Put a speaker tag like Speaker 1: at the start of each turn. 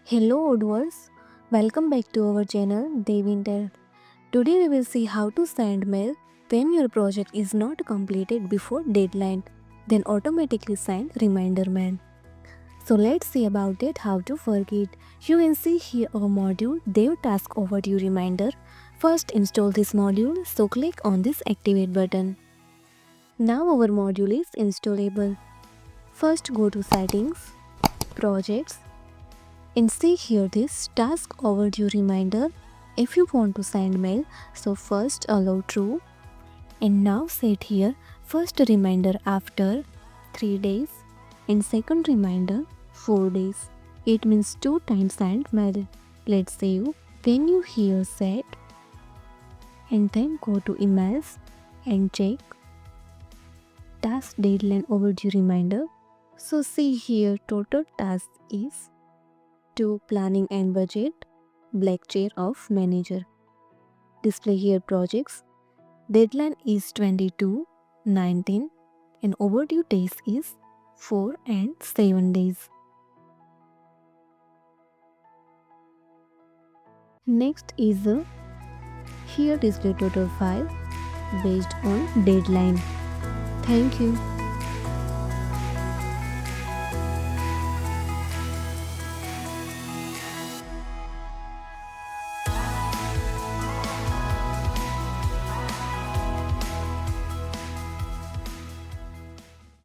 Speaker 1: Hello Odooers, welcome back to our channel Devintelle. Today we will see how to send mail when your project is not completed before deadline, then automatically send reminder mail. So let's see about it how to work it. You can see here a module Dev Task Overdue Reminder. First install this module, so click on this activate button. Now our module is installable. First go to settings, projects, and see here this task overdue reminder. If you want to send mail, so first allow true, and now set here first reminder after 3 days and second reminder 4 days. It means 2 times send mail. Let's save. When you here set and then go to emails and check task deadline overdue reminder. So see here total task is to planning and budget, black chair of manager. Display here projects. Deadline is 22/19 and overdue days is 4 and 7 days. Next is here display total file based on deadline. Thank you.